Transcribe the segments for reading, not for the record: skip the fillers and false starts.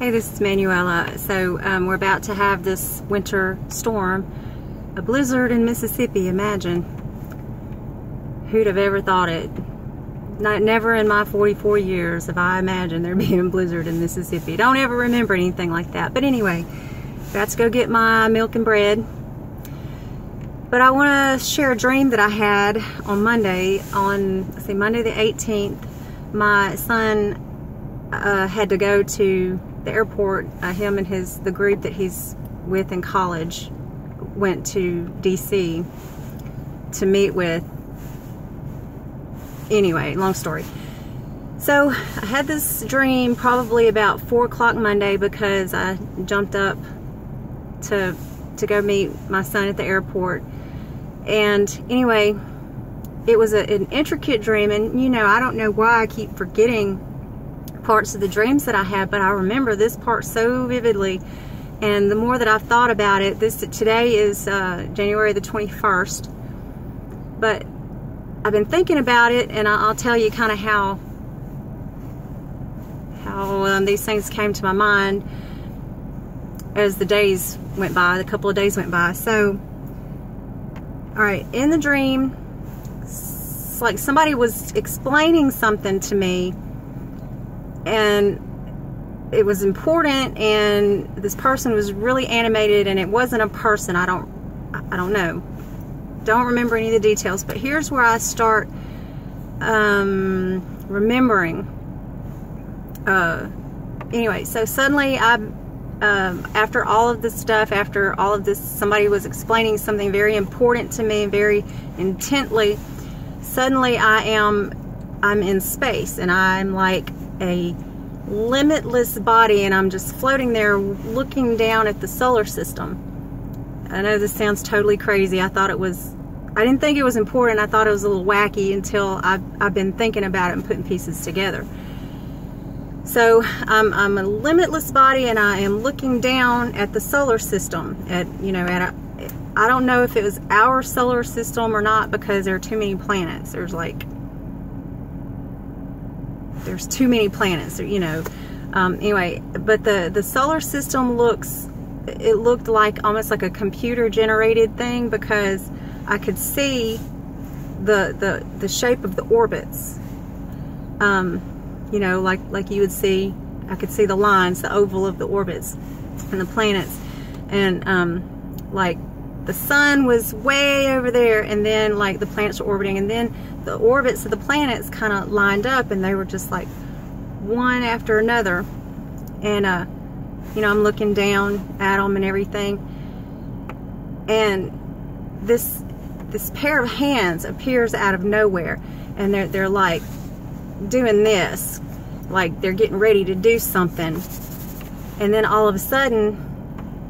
Hey, this is Manuela. So we're about to have this winter storm, a blizzard in Mississippi. Imagine. Who'd have ever thought it? Never in my 44 years have I imagined there being a blizzard in Mississippi. Don't ever remember anything like that. But anyway, about to go get my milk and bread. But I want to share a dream that I had on Monday. On Monday the 18th, my son had to go to the airport. Him and the group that he's with in college went to DC to meet with. Anyway, long story. So I had this dream probably about 4 o'clock Monday because I jumped up to go meet my son at the airport. And anyway, it was an intricate dream, and you know, I don't know why I keep forgetting parts of the dreams that I have, but I remember this part so vividly. And the more that I've thought about it, today is January the 21st, but I've been thinking about it, and I'll tell you kind of how these things came to my mind as the days went by, the couple of days went by. So, all right, in the dream, it's like somebody was explaining something to me, and it was important, and this person was really animated, and it wasn't a person. I don't know. Don't remember any of the details, but here's where I start remembering. Anyway, so suddenly after all of this stuff, after all of this, somebody was explaining something very important to me, very intently. Suddenly I'm in space, and I'm like a limitless body, and I'm just floating there looking down at the solar system. I know this sounds totally crazy. I didn't think it was important. I thought it was a little wacky until I've been thinking about it and putting pieces together. So I'm a limitless body, and I am looking down at the solar system. I don't know if it was our solar system or not, because there are too many planets. There's too many planets, anyway, but the solar system looked like almost like a computer generated thing, because I could see the shape of the orbits. Like you would see, I could see the lines, the oval of the orbits and the planets, and like the sun was way over there, and then like the planets were orbiting, and then the orbits of the planets kind of lined up, and they were just like one after another. And I'm looking down at them and everything, and this pair of hands appears out of nowhere, and they're like doing this, like they're getting ready to do something, and then all of a sudden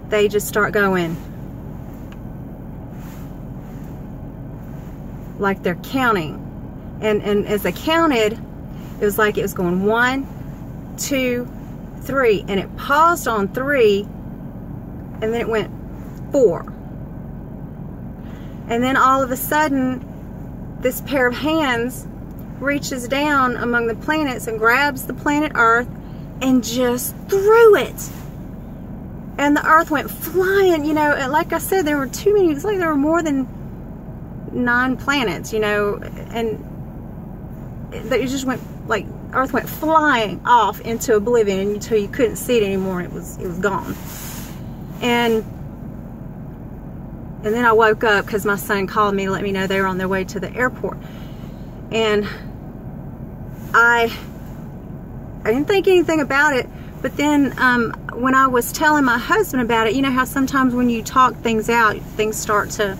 they just start going, like they're counting, and as they counted, it was like it was going 1, 2, 3, and it paused on 3, and then it went 4, and then all of a sudden this pair of hands reaches down among the planets and grabs the planet Earth and just threw it, and the Earth went flying. And like I said, there were too many. It's like there were more than 9 planets, and it just went, like, Earth went flying off into oblivion until you couldn't see it anymore, and it was gone. And then I woke up because my son called me to let me know they were on their way to the airport. And I didn't think anything about it, but then when I was telling my husband about it, you know how sometimes when you talk things out, things start to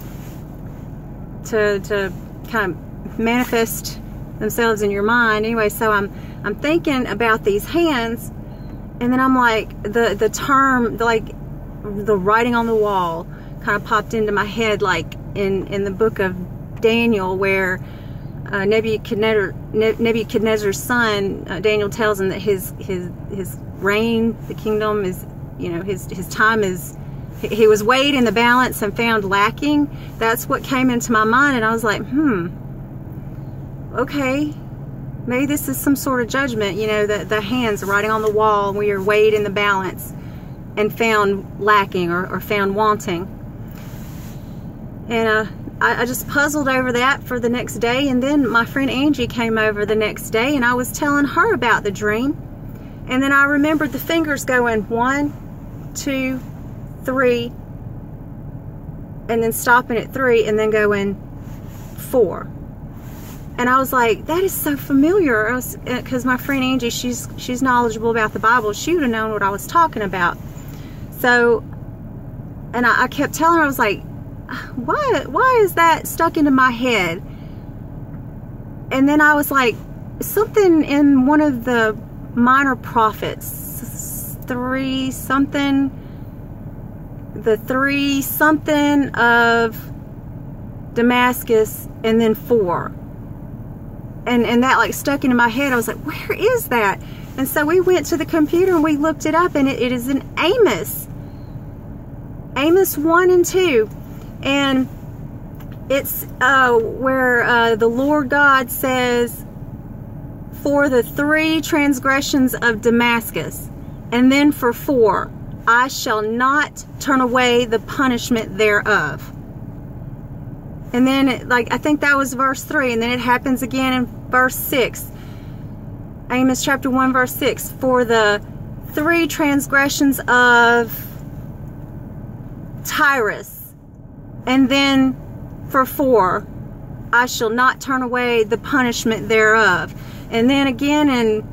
kind of manifest themselves in your mind. Anyway, so I'm thinking about these hands, and then I'm like, the term, like the writing on the wall kind of popped into my head, like in the book of Daniel, where Nebuchadnezzar's son, Daniel, tells him that his reign, the kingdom is, his time is, he was weighed in the balance and found lacking. That's what came into my mind, and I was like, okay, maybe this is some sort of judgment, you know, the hands writing on the wall, we are weighed in the balance and found lacking or found wanting. And I just puzzled over that for the next day, and then my friend Angie came over the next day, and I was telling her about the dream, and then I remembered the fingers going 1, 2, 3, and then stopping at 3, and then going 4. And I was like, that is so familiar, because my friend Angie, she's knowledgeable about the Bible. She would have known what I was talking about. So, and I kept telling her, I was like, why is that stuck into my head? And then I was like, something in one of the minor prophets, 3 something of Damascus, and then 4. And that like stuck into my head. I was like, where is that? And so we went to the computer and we looked it up, and it is in Amos 1 and 2. And it's where the Lord God says, for the 3 transgressions of Damascus, and then for 4, I shall not turn away the punishment thereof. And then, I think that was verse 3, and then it happens again in verse 6. Amos chapter 1, verse 6. For the 3 transgressions of Tyrus, and then for 4, I shall not turn away the punishment thereof. And then again in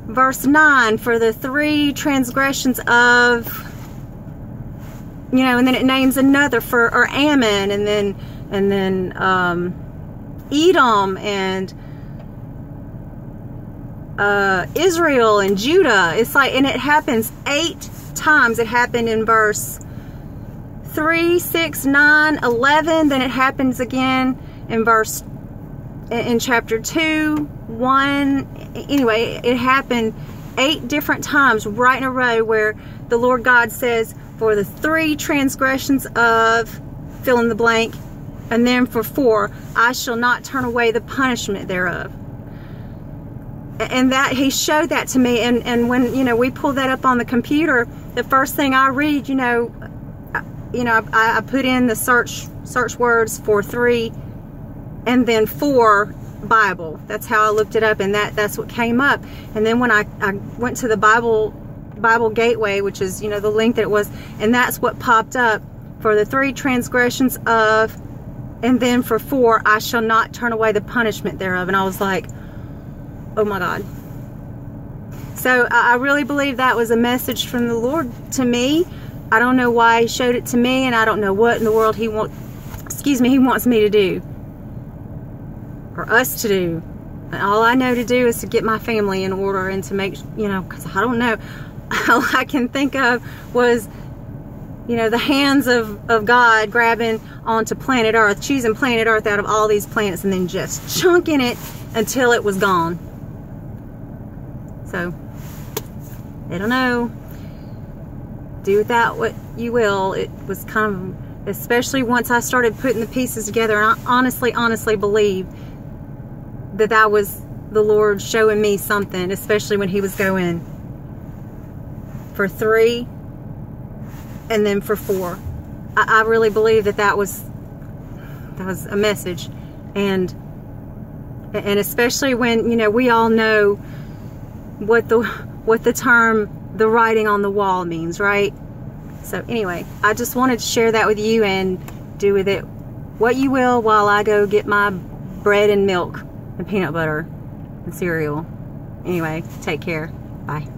verse 9, for the 3 transgressions of, you know, and then it names another or Ammon, and then Edom, and Israel and Judah. It's like, and it happens 8 times. It happened in verse 3, 6, 9, 11. Then it happens again in chapter 2, 1. Anyway, it happened 8 different times right in a row where the Lord God says, for the 3 transgressions of fill in the blank, and then for 4, I shall not turn away the punishment thereof. And that he showed that to me, and when, you know, we pull that up on the computer, the first thing I read, I put in the search words for 3 and then 4 Bible. That's how I looked it up, and that's what came up. And then when I went to the Bible Gateway, which is, you know, the link that it was, and that's what popped up, for the 3 transgressions of, and then for 4, I shall not turn away the punishment thereof. And I was like, oh my God. So I really believe that was a message from the Lord to me. I don't know why he showed it to me, and I don't know what in the world he wants me to do, or us to do. And all I know to do is to get my family in order, and to make, you know, because I don't know. All I can think of was, you know, the hands of God grabbing onto planet Earth, choosing planet Earth out of all these planets, and then just chunking it until it was gone. So, I don't know. Do with that what you will. It was kind of, especially once I started putting the pieces together, and I honestly believe that was the Lord showing me something, especially when he was going for 3 and then for 4. I really believe that was a message, and especially when, you know, we all know what the term the writing on the wall means, right? So anyway, I just wanted to share that with you, and do with it what you will while I go get my bread and milk and peanut butter and cereal. Anyway, take care. Bye.